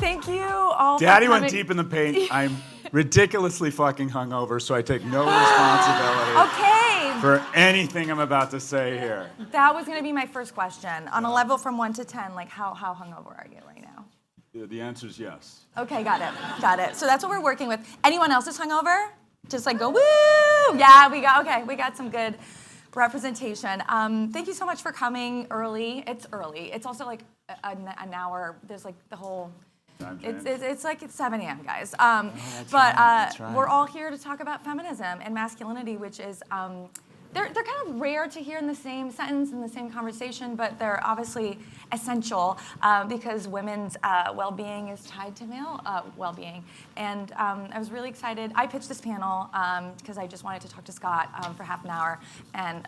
Thank you all Daddy for coming. went deep in the paint. I'm ridiculously fucking hungover, so I take no responsibility for anything I'm about to say here. That was going to be my first question. On a level from 1 to 10, like how hungover are you right now? The answer is yes. Okay, got it. So that's what we're working with. Anyone else is hungover? Just like go, woo! Yeah, we got some good representation. Thank you so much for coming early. It's early. It's also like an hour. There's like the whole... It's like it's 7 a.m., guys. That's right. We're all here to talk about feminism and masculinity, which is they're kind of rare to hear in the same sentence, in the same conversation, but they're obviously essential because women's well-being is tied to male well-being. And I was really excited. I pitched this panel because I just wanted to talk to Scott for half an hour and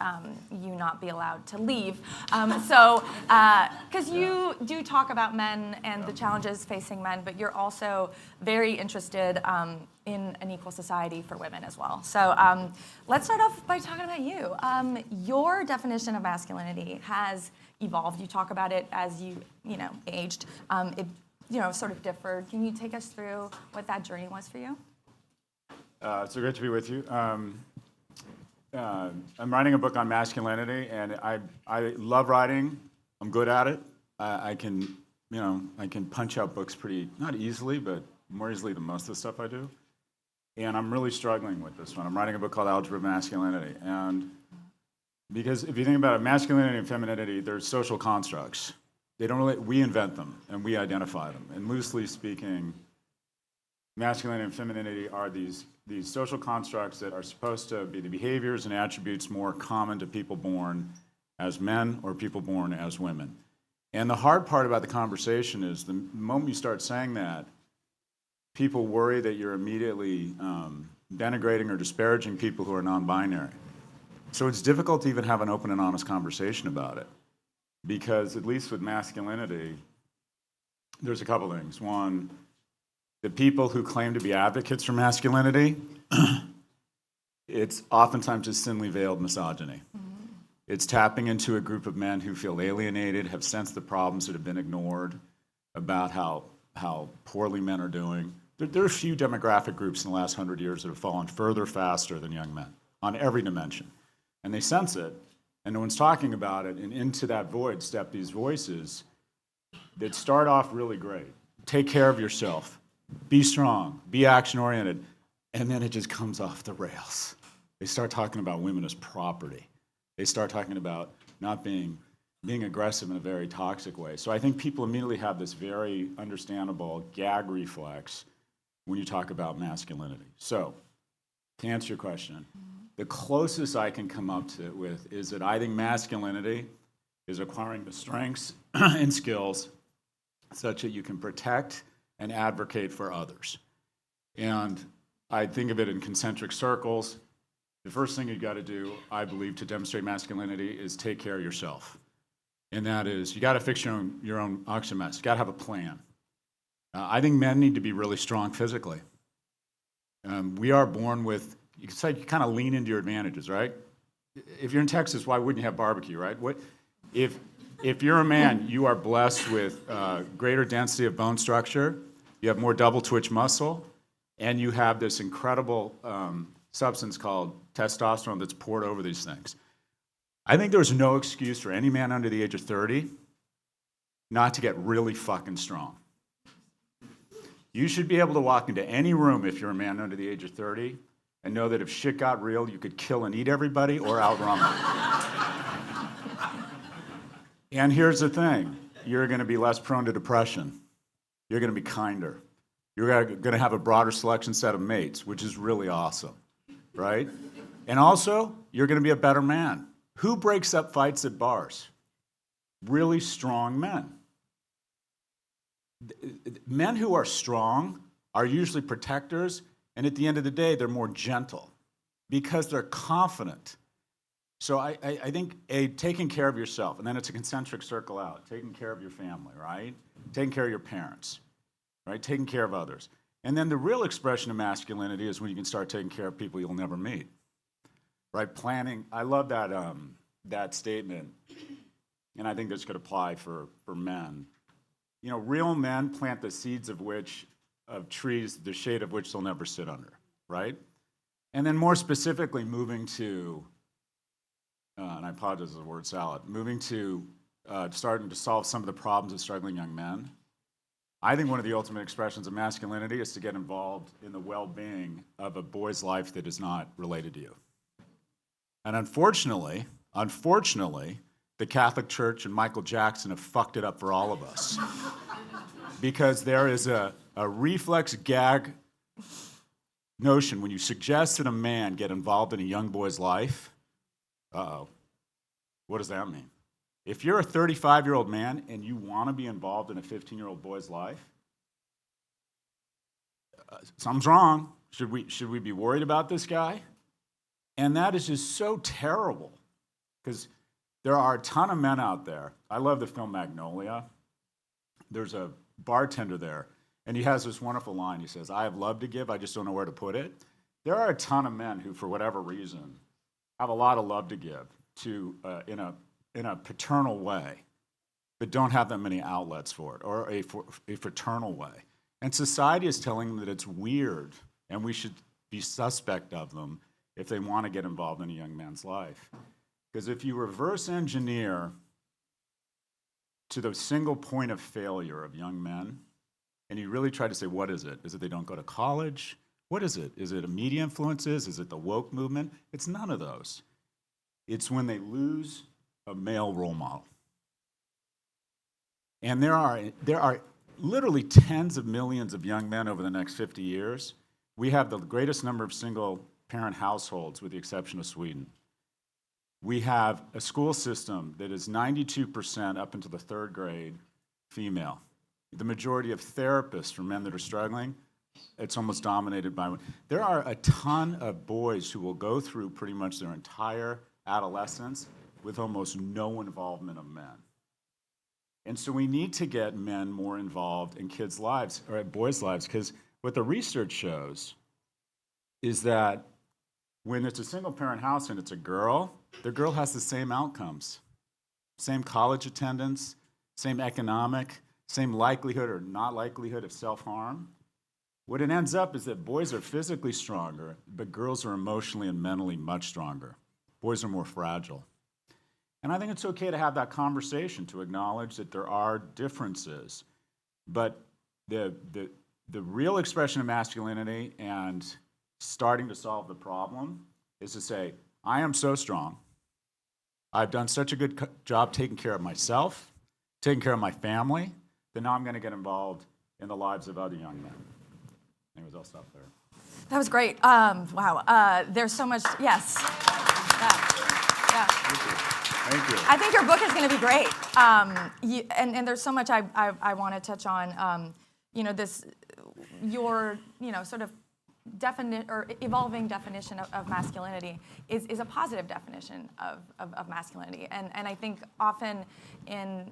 you not be allowed to leave. Because you do talk about men and the challenges facing men, but you're also very interested in an equal society for women as well. So let's start off by talking about you. Your definition of masculinity has evolved. You talk about it as you aged. It sort of differed. Can you take us through what that journey was for you? It's so great to be with you. I'm writing a book on masculinity, and I love writing. I'm good at it. I can punch out books pretty, not easily, but more easily than most of the stuff I do. And I'm really struggling with this one. I'm writing a book called Algebra of Masculinity. And because if you think about it, masculinity and femininity, they're social constructs. We invent them and we identify them. And loosely speaking, masculinity and femininity are these social constructs that are supposed to be the behaviors and attributes more common to people born as men or people born as women. And the hard part about the conversation is the moment you start saying that, people worry that you're immediately denigrating or disparaging people who are non-binary. So it's difficult to even have an open and honest conversation about it. Because at least with masculinity, there's a couple things. One, the people who claim to be advocates for masculinity, it's oftentimes just thinly veiled misogyny. Mm-hmm. It's tapping into a group of men who feel alienated, have sensed the problems that have been ignored about how poorly men are doing. There are a few demographic groups in the last 100 years that have fallen further faster than young men on every dimension. And they sense it, and no one's talking about it, and into that void step these voices that start off really great. Take care of yourself, be strong, be action-oriented, and then it just comes off the rails. They start talking about women as property. They start talking about not being aggressive in a very toxic way. So I think people immediately have this very understandable gag reflex when you talk about masculinity. So, to answer your question, the closest I can come up to it with is that I think masculinity is acquiring the strengths and skills such that you can protect and advocate for others. And I think of it in concentric circles. The first thing you've got to do, I believe, to demonstrate masculinity is take care of yourself. And that is, you got to fix your own oxygen mask. You got to have a plan. I think men need to be really strong physically. We are born with, you kind of lean into your advantages, right? If you're in Texas, why wouldn't you have barbecue, right? If you're a man, you are blessed with greater density of bone structure, you have more double twitch muscle, and you have this incredible substance called testosterone that's poured over these things. I think there's no excuse for any man under the age of 30 not to get really fucking strong. You should be able to walk into any room if you're a man under the age of 30 and know that if shit got real, you could kill and eat everybody or outrun them. And here's the thing. You're going to be less prone to depression. You're going to be kinder. You're going to have a broader selection set of mates, which is really awesome, right? And also, you're going to be a better man. Who breaks up fights at bars? Really strong men. Men who are strong are usually protectors, and at the end of the day, they're more gentle because they're confident. So I think taking care of yourself, and then it's a concentric circle out, taking care of your family, right? Taking care of your parents, right? Taking care of others. And then the real expression of masculinity is when you can start taking care of people you'll never meet, right? Planning. I love that statement, and I think this could apply for men. real men plant the seeds of trees, the shade of which they'll never sit under, right? And then more specifically, moving to, and I apologize for the word salad, moving to starting to solve some of the problems of struggling young men. I think one of the ultimate expressions of masculinity is to get involved in the well-being of a boy's life that is not related to you. And unfortunately, the Catholic Church and Michael Jackson have fucked it up for all of us. Because there is a reflex gag notion when you suggest that a man get involved in a young boy's life. What does that mean? If you're a 35-year-old man and you want to be involved in a 15-year-old boy's life, something's wrong. Should we be worried about this guy? And that is just so terrible, because there are a ton of men out there. I love the film Magnolia. There's a bartender there, and he has this wonderful line. He says, "I have love to give, I just don't know where to put it." There are a ton of men who, for whatever reason, have a lot of love to give to in a paternal way, but don't have that many outlets for it, or a fraternal way. And society is telling them that it's weird, and we should be suspect of them if they want to get involved in a young man's life. Because if you reverse engineer to the single point of failure of young men, and you really try to say, what is it? Is it they don't go to college? What is it? Is it media influences? Is it the woke movement? It's none of those. It's when they lose a male role model. And there are literally tens of millions of young men over the next 50 years. We have the greatest number of single-parent households, with the exception of Sweden. We have a school system that is 92% up into the third grade female. The majority of therapists for men that are struggling, it's almost dominated by women. There are a ton of boys who will go through pretty much their entire adolescence with almost no involvement of men. And so we need to get men more involved in kids' lives, or boys' lives, because what the research shows is that when it's a single-parent house and it's a girl, the girl has the same outcomes. Same college attendance, same economic, same likelihood or not likelihood of self-harm. What it ends up is that boys are physically stronger, but girls are emotionally and mentally much stronger. Boys are more fragile. And I think it's okay to have that conversation, to acknowledge that there are differences. But the real expression of masculinity and starting to solve the problem is to say, I am so strong. I've done such a good job taking care of myself, taking care of my family, that now I'm going to get involved in the lives of other young men. Anyways, I'll stop there. That was great. Wow. There's so much. Yes. Yeah. Thank you. I think your book is going to be great. And there's so much I want to touch on. Your sort of evolving definition of masculinity is a positive definition of masculinity. And I think often in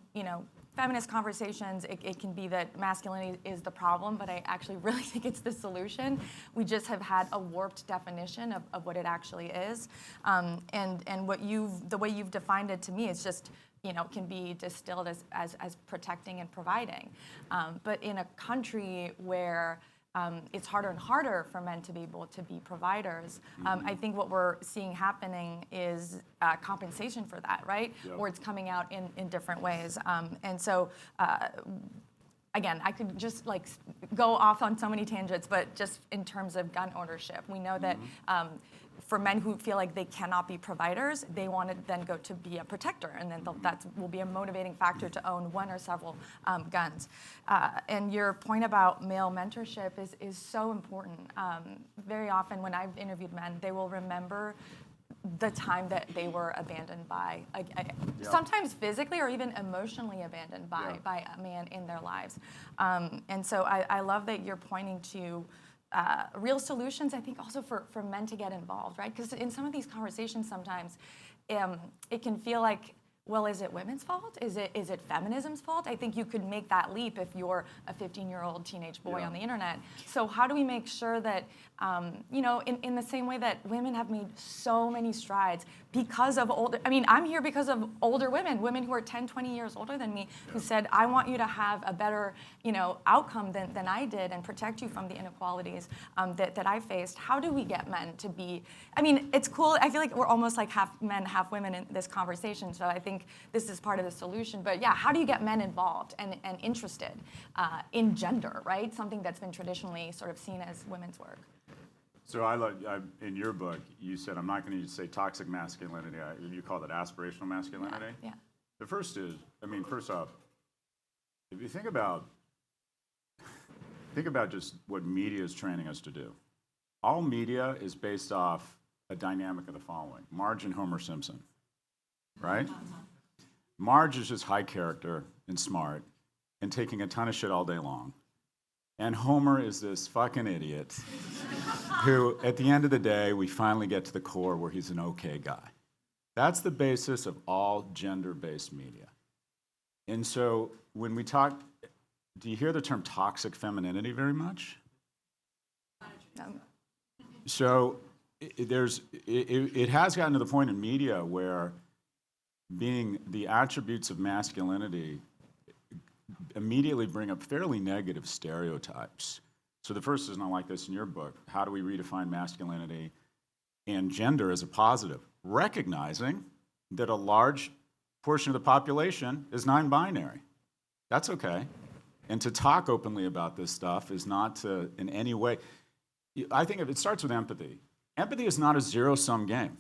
feminist conversations, it can be that masculinity is the problem, but I actually really think it's the solution. We just have had a warped definition of what it actually is. And the way you've defined it to me is just, can be distilled as protecting and providing. But in a country where it's harder and harder for men to be able to be providers. I think what we're seeing happening is compensation for that, right? Yep. Or it's coming out in different ways. And so, again, I could just go off on so many tangents, but just in terms of gun ownership, we know that for men who feel like they cannot be providers, they want to then go to be a protector, and then that will be a motivating factor to own one or several guns. And your point about male mentorship is so important. Very often when I've interviewed men, they will remember the time that they were abandoned by, sometimes physically or even emotionally abandoned by a man in their lives. And so I love that you're pointing to real solutions, I think also for men to get involved, right? Because in some of these conversations sometimes it can feel like well, is it women's fault? Is it feminism's fault? I think you could make that leap if you're a 15-year-old teenage boy on the internet. So how do we make sure that, in the same way that women have made so many strides because of I'm here because of older women who are 10, 20 years older than me, who said, I want you to have a better, outcome than I did and protect you from the inequalities that I faced. How do we get men to be, it's cool. I feel like we're almost like half men, half women in this conversation. So I think this is part of the solution. But yeah, how do you get men involved and interested in gender, right? Something that's been traditionally sort of seen as women's work. So in your book, you said, I'm not going to say toxic masculinity. You call it aspirational masculinity. Yeah. The first is, first off, if you think about just what media is training us to do. All media is based off a dynamic of the following: Marge and Homer Simpson, right? Marge is just high character and smart and taking a ton of shit all day long. And Homer is this fucking idiot who, at the end of the day, we finally get to the core where he's an okay guy. That's the basis of all gender-based media. And so when we talk, do you hear the term toxic femininity very much? So it has gotten to the point in media where being the attributes of masculinity immediately bring up fairly negative stereotypes. So the first is, not like this in your book, how do we redefine masculinity and gender as a positive? Recognizing that a large portion of the population is non-binary. That's okay. And to talk openly about this stuff is not to, in any way, I think it starts with empathy. Empathy is not a zero-sum game.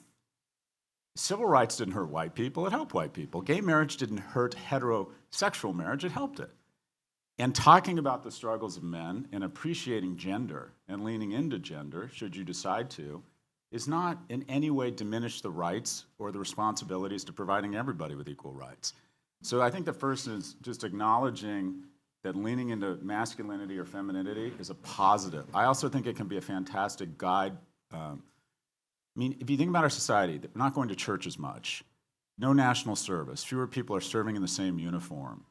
Civil rights didn't hurt white people, it helped white people. Gay marriage didn't hurt heterosexual marriage, it helped it. And talking about the struggles of men and appreciating gender and leaning into gender, should you decide to, is not in any way diminish the rights or the responsibilities to providing everybody with equal rights. So I think the first is just acknowledging that leaning into masculinity or femininity is a positive. I also think it can be a fantastic guide. If you think about our society, we're not going to church as much. No national service. Fewer people are serving in the same uniform.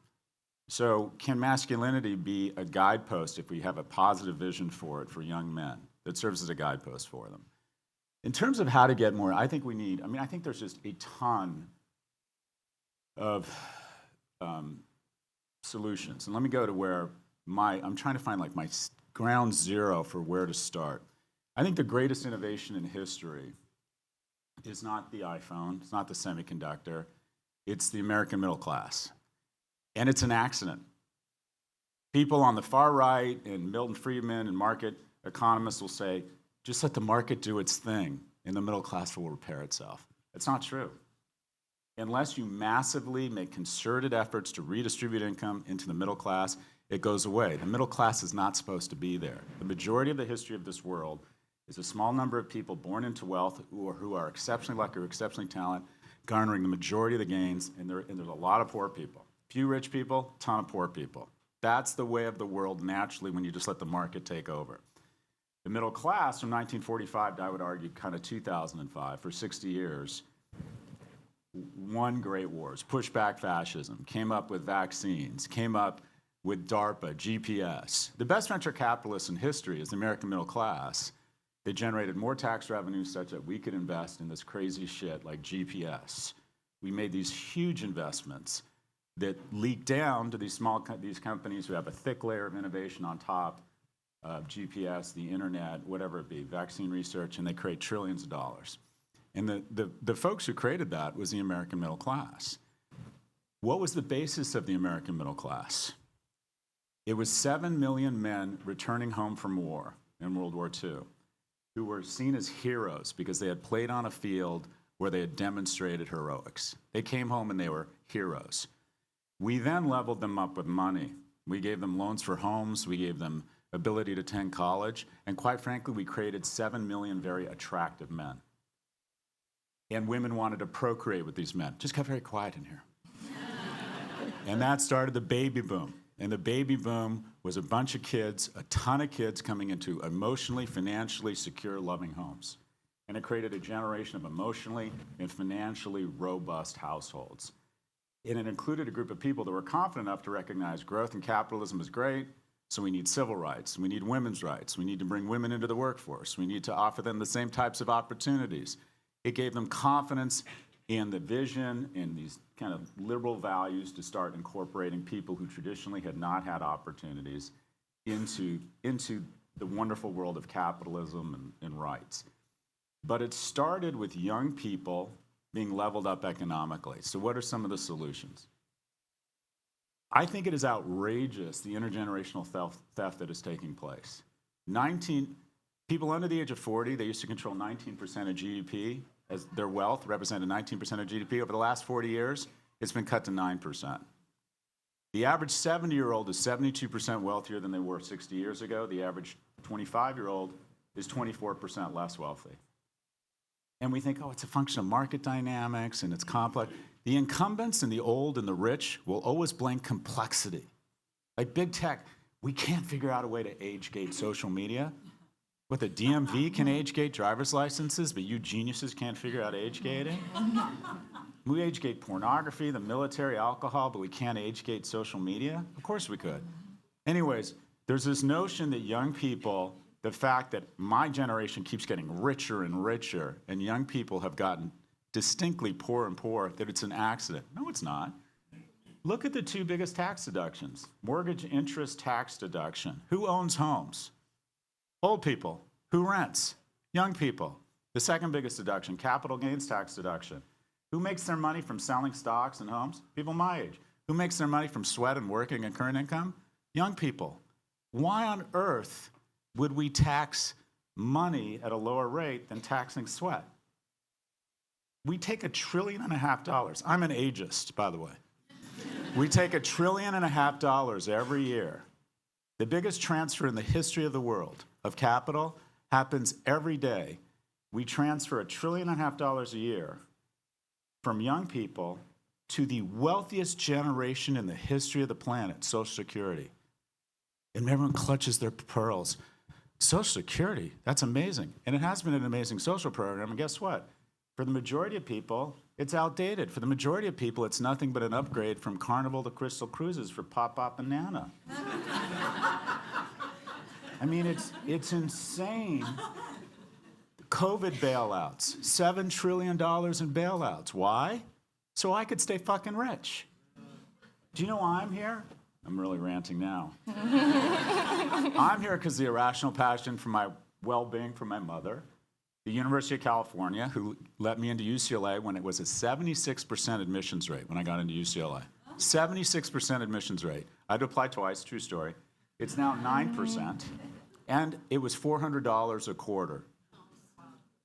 So can masculinity be a guidepost if we have a positive vision for it for young men that serves as a guidepost for them? In terms of how to get more, I think I think there's just a ton of solutions. And let me go to where I'm trying to find like my ground zero for where to start. I think the greatest innovation in history is not the iPhone, it's not the semiconductor, it's the American middle class. And it's an accident. People on the far right and Milton Friedman and market economists will say, just let the market do its thing and the middle class will repair itself. It's not true. Unless you massively make concerted efforts to redistribute income into the middle class, it goes away. The middle class is not supposed to be there. The majority of the history of this world is a small number of people born into wealth who are exceptionally lucky or exceptionally talented, garnering the majority of the gains, and there's a lot of poor people. Few rich people, ton of poor people. That's the way of the world naturally when you just let the market take over. The middle class from 1945 to, I would argue, kind of 2005, for 60 years, won great wars, pushed back fascism, came up with vaccines, came up with DARPA, GPS. The best venture capitalists in history is the American middle class. They generated more tax revenues such that we could invest in this crazy shit like GPS. We made these huge investments that leak down to these companies who have a thick layer of innovation on top of GPS, the internet, whatever it be, vaccine research, and they create trillions of dollars. And the folks who created that was the American middle class. What was the basis of the American middle class? It was 7 million men returning home from war in World War II who were seen as heroes because they had played on a field where they had demonstrated heroics. They came home and they were heroes. We then leveled them up with money. We gave them loans for homes, we gave them ability to attend college, and quite frankly, we created 7 million very attractive men. And women wanted to procreate with these men. Just got very quiet in here. And that started the baby boom. And the baby boom was a bunch of kids, a ton of kids coming into emotionally, financially secure, loving homes. And it created a generation of emotionally and financially robust households. And it included a group of people that were confident enough to recognize growth in capitalism is great, so we need civil rights, we need women's rights, we need to bring women into the workforce, we need to offer them the same types of opportunities. It gave them confidence in the vision, in these kind of liberal values to start incorporating people who traditionally had not had opportunities into the wonderful world of capitalism and rights. But it started with young people being leveled up economically. So what are some of the solutions? I think it is outrageous, the intergenerational theft that is taking place. People under the age of 40, they used to control 19% of GDP, as their wealth represented 19% of GDP. Over the last 40 years, it's been cut to 9%. The average 70-year-old is 72% wealthier than they were 60 years ago. The average 25-year-old is 24% less wealthy. And we think, oh, it's a function of market dynamics and it's complex. The incumbents and the old and the rich will always blame complexity. Like big tech, we can't figure out a way to age-gate social media. What, the DMV can age-gate driver's licenses, but you geniuses can't figure out age-gating? We age-gate pornography, the military, alcohol, but we can't age-gate social media? Of course we could. Anyways, there's this notion that young people, the fact that my generation keeps getting richer and richer, and young people have gotten distinctly poorer and poorer, that it's an accident. No, it's not. Look at the two biggest tax deductions. Mortgage interest tax deduction. Who owns homes? Old people. Who rents? Young people. The second biggest deduction, capital gains tax deduction. Who makes their money from selling stocks and homes? People my age. Who makes their money from sweat and working and current income? Young people. Why on earth would we tax money at a lower rate than taxing sweat? We take $1.5 trillion. I'm an ageist, by the way. We take $1.5 trillion every year. The biggest transfer in the history of the world of capital happens every day. We transfer $1.5 trillion a year from young people to the wealthiest generation in the history of the planet, Social Security. And everyone clutches their pearls. Social Security, that's amazing. And it has been an amazing social program, and guess what? For the majority of people, it's outdated. For the majority of people, it's nothing but an upgrade from Carnival to Crystal Cruises for Pop-Pop and Nana. I mean, it's insane. COVID bailouts, $7 trillion in bailouts. Why? So I could stay fucking rich. Do you know why I'm here? I'm really ranting now. I'm here because the irrational passion for my well-being for my mother, the University of California, who let me into UCLA when it was a 76% admissions rate when I got into UCLA. 76% admissions rate. I had to apply twice, true story. It's now 9%, and it was $400 a quarter.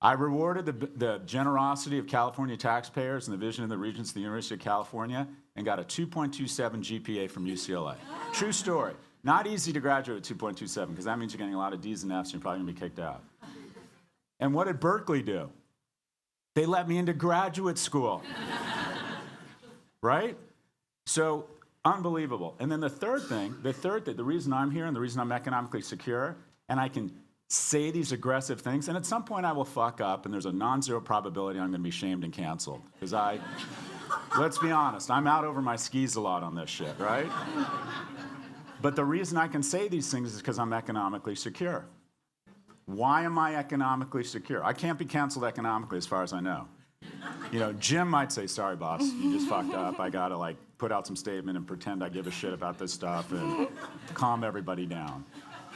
I rewarded the generosity of California taxpayers and the vision of the regents of the University of California and got a 2.27 GPA from UCLA. True story. Not easy to graduate with 2.27 because that means you're getting a lot of D's and F's and you're probably going to be kicked out. And what did Berkeley do? They let me into graduate school. Right? So, unbelievable. And then the third thing, the reason I'm here and the reason I'm economically secure, and I can say these aggressive things, and at some point I will fuck up, and there's a non-zero probability I'm going to be shamed and canceled. Because let's be honest, I'm out over my skis a lot on this shit, right? But the reason I can say these things is because I'm economically secure. Why am I economically secure? I can't be canceled economically as far as I know. You know, Jim might say, sorry, boss, you just fucked up. I got to, put out some statement and pretend I give a shit about this stuff and calm everybody down,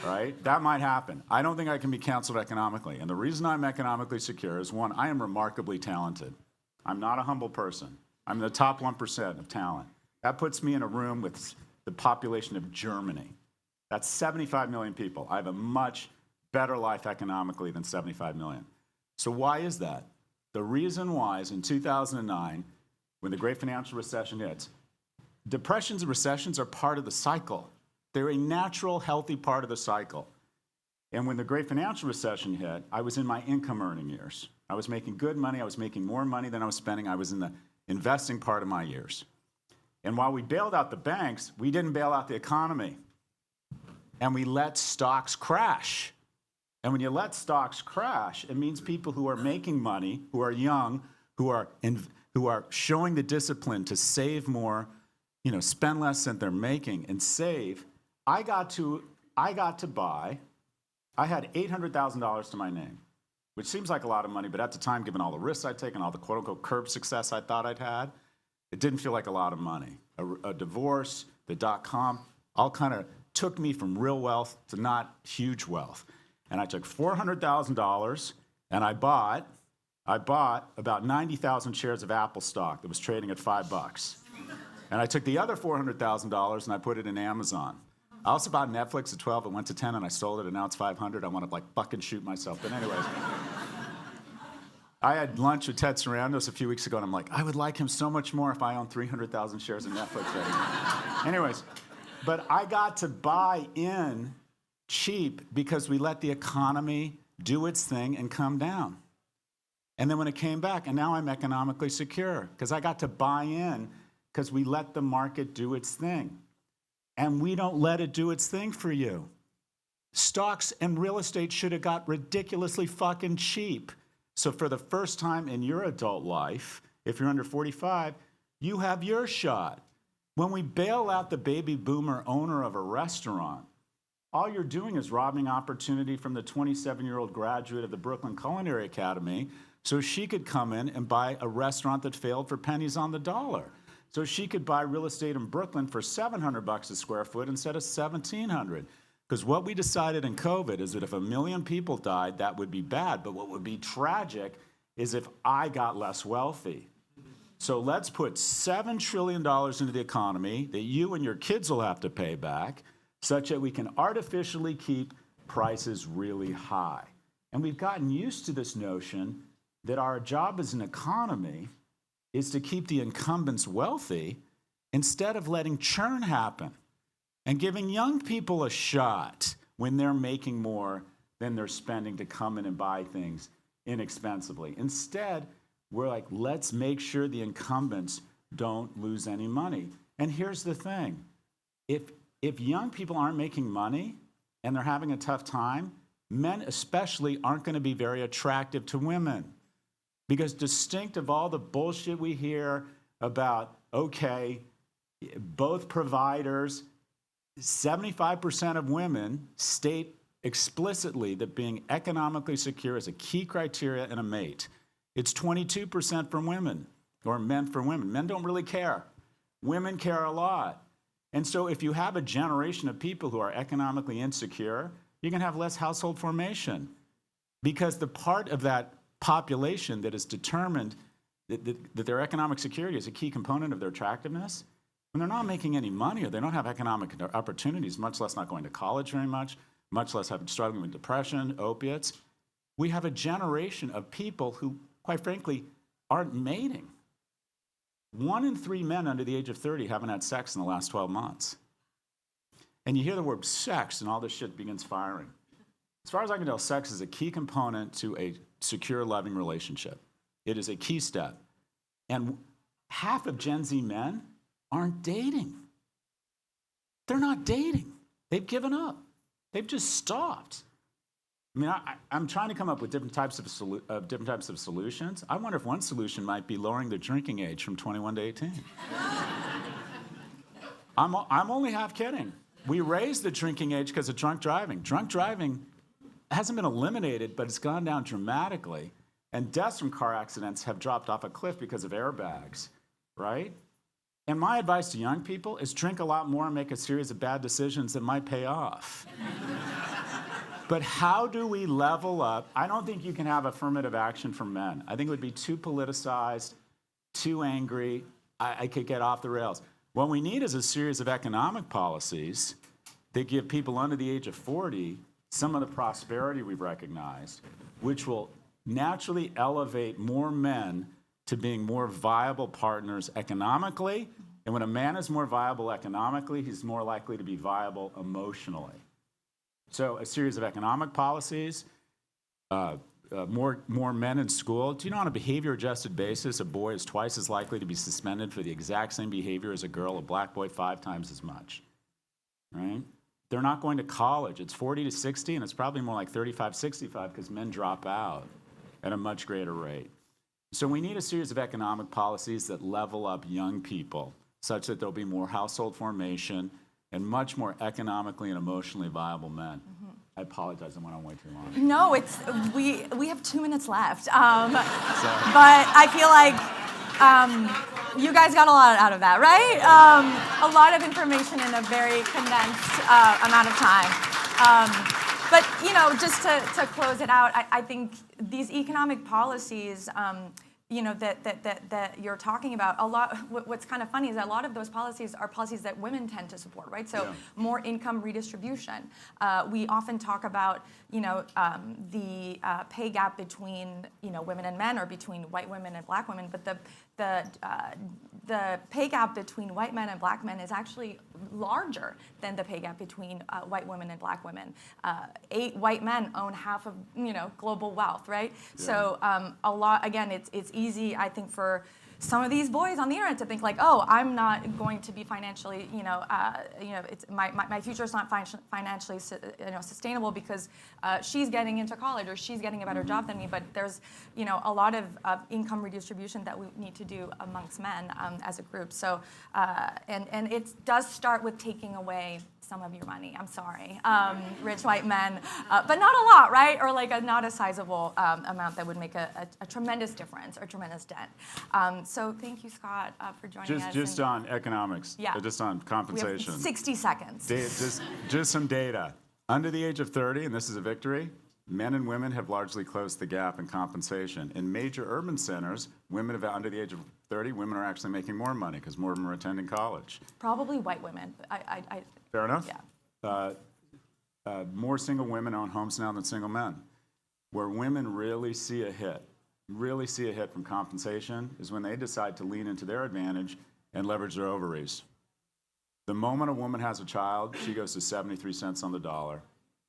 right? That might happen. I don't think I can be canceled economically. And the reason I'm economically secure is, one, I am remarkably talented. I'm not a humble person. I'm in the top 1% of talent. That puts me in a room with the population of Germany. That's 75 million people. I have a much better life economically than 75 million. So why is that? The reason why is in 2009, when the great financial recession hits, depressions and recessions are part of the cycle. They're a natural, healthy part of the cycle. And when the great financial recession hit, I was in my income earning years. I was making good money. I was making more money than I was spending. I was in the investing part of my years. And while we bailed out the banks, we didn't bail out the economy. And we let stocks crash. And when you let stocks crash, it means people who are making money, who are young, who who are showing the discipline to save more, spend less than they're making and save. I got to buy, I had $800,000 to my name, which seems like a lot of money, but at the time, given all the risks I'd taken, all the quote-unquote curb success I thought I'd had, it didn't feel like a lot of money. A divorce, the dot-com, all kind of took me from real wealth to not huge wealth. And I took $400,000 and I bought about 90,000 shares of Apple stock that was trading at $5. And I took the other $400,000 and I put it in Amazon. I also bought Netflix at 12, it went to 10 and I sold it and now it's 500. I want to fucking shoot myself. But anyways, I had lunch with Ted Sarandos a few weeks ago and I'm like, I would like him so much more if I owned 300,000 shares of Netflix right now. Anyways, but I got to buy in cheap because we let the economy do its thing and come down. And then when it came back, and now I'm economically secure because I got to buy in because we let the market do its thing. And we don't let it do its thing for you. Stocks and real estate should have got ridiculously fucking cheap. So for the first time in your adult life, if you're under 45, you have your shot. When we bail out the baby boomer owner of a restaurant, all you're doing is robbing opportunity from the 27-year-old graduate of the Brooklyn Culinary Academy so she could come in and buy a restaurant that failed for pennies on the dollar. So she could buy real estate in Brooklyn for $700 a square foot instead of $1,700. Because what we decided in COVID is that if 1 million people died, that would be bad. But what would be tragic is if I got less wealthy. So let's put $7 trillion into the economy that you and your kids will have to pay back, such that we can artificially keep prices really high. And we've gotten used to this notion that our job as an economy is to keep the incumbents wealthy instead of letting churn happen and giving young people a shot when they're making more than they're spending to come in and buy things inexpensively. Instead, we're like, let's make sure the incumbents don't lose any money. And here's the thing. If young people aren't making money and they're having a tough time, men especially aren't going to be very attractive to women. Because distinct of all the bullshit we hear about, okay, both providers, 75% of women state explicitly that being economically secure is a key criteria in a mate. It's 22% for women, or men for women. Men don't really care. Women care a lot. And so if you have a generation of people who are economically insecure, you're going to have less household formation. Because the part of that population that is determined that their economic security is a key component of their attractiveness, when they're not making any money or they don't have economic opportunities, much less not going to college very much less struggling with depression, opiates, we have a generation of people who, quite frankly, aren't mating. 1 in 3 men under the age of 30 haven't had sex in the last 12 months. And you hear the word sex and all this shit begins firing. As far as I can tell, sex is a key component to a secure, loving relationship. It is a key step. And half of Gen Z men aren't dating. They're not dating. They've given up. They've just stopped. I mean, I'm trying to come up with different types of solutions. I wonder if one solution might be lowering the drinking age from 21 to 18. I'm only half kidding. We raised the drinking age because of drunk driving. Drunk driving hasn't been eliminated, but it's gone down dramatically. And deaths from car accidents have dropped off a cliff because of airbags, right? And my advice to young people is drink a lot more and make a series of bad decisions that might pay off. But how do we level up? I don't think you can have affirmative action for men. I think it would be too politicized, too angry. I could get off the rails. What we need is a series of economic policies that give people under the age of 40 some of the prosperity we've recognized, which will naturally elevate more men to being more viable partners economically. And when a man is more viable economically, he's more likely to be viable emotionally. So a series of economic policies, more men in school. Do you know on a behavior-adjusted basis, a boy is twice as likely to be suspended for the exact same behavior as a girl, a black boy 5 times as much, right? They're not going to college. It's 40 to 60, and it's probably more like 35, 65 because men drop out at a much greater rate. So we need a series of economic policies that level up young people such that there'll be more household formation and much more economically and emotionally viable men. I apologize, I went on way too long. No, we have 2 minutes left. But I feel like you guys got a lot out of that, right? A lot of information in a very condensed amount of time. But just to close it out, I think these economic policies, that you're talking about, a lot. What's kind of funny is that a lot of those policies are policies that women tend to support, right? So more income redistribution. We often talk about, the pay gap between, women and men, or between white women and black women, but the pay gap between white men and black men is actually larger than the pay gap between white women and black women. 8 white men own half of global wealth, right? Yeah. So a lot, again, it's easy, I think, for some of these boys on the internet to think like, oh, I'm not going to be financially, it's my future is not financially, sustainable because she's getting into college or she's getting a better job than me. But there's, a lot of income redistribution that we need to do amongst men as a group. So, and it does start with taking away some of your money. I'm sorry, rich white men, but not a lot, right? Or like not a sizable amount that would make a tremendous difference or tremendous dent. So thank you, Scott, for joining us. Just on economics, just on compensation. We have 60 seconds. Just some data. Under the age of 30, and this is a victory, men and women have largely closed the gap in compensation. In major urban centers, women under the age of 30, women are actually making more money because more of them are attending college. Probably white women. Fair enough? Yeah. More single women own homes now than single men. Where women really see a hit from compensation is when they decide to lean into their advantage and leverage their ovaries. The moment a woman has a child, she goes to 73 cents on the dollar.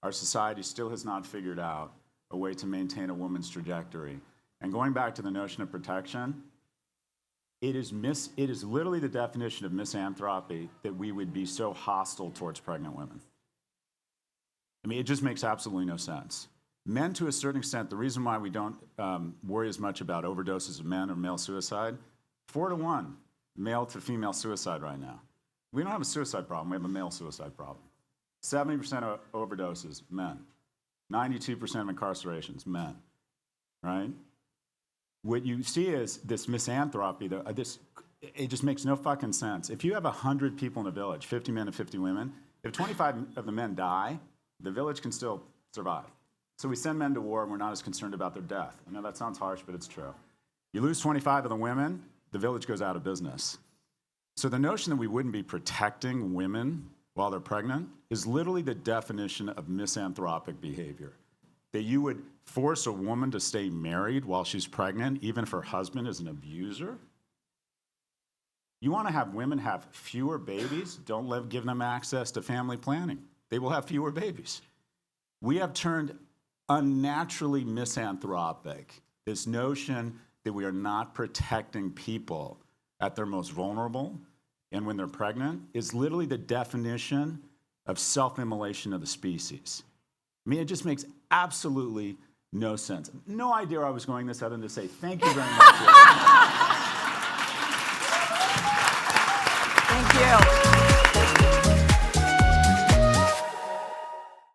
Our society still has not figured out a way to maintain a woman's trajectory. And going back to the notion of protection, it is literally the definition of misanthropy that we would be so hostile towards pregnant women. I mean, it just makes absolutely no sense. Men, to a certain extent, the reason why we don't worry as much about overdoses of men or male suicide, 4-to-1 male to female suicide right now. We don't have a suicide problem, we have a male suicide problem. 70% of overdoses, men. 92% of incarcerations, men, right? What you see is this misanthropy, it just makes no fucking sense. If you have 100 people in a village, 50 men and 50 women, if 25 of the men die, the village can still survive. So we send men to war and we're not as concerned about their death. I know that sounds harsh, but it's true. You lose 25 of the women, the village goes out of business. So the notion that we wouldn't be protecting women while they're pregnant is literally the definition of misanthropic behavior. That you would force a woman to stay married while she's pregnant, even if her husband is an abuser? You want to have women have fewer babies? Don't give them access to family planning. They will have fewer babies. We have turned unnaturally misanthropic. This notion that we are not protecting people at their most vulnerable and when they're pregnant is literally the definition of self-immolation of the species. I mean, it just makes absolutely no sense. No idea where I was going this other than to say thank you very much.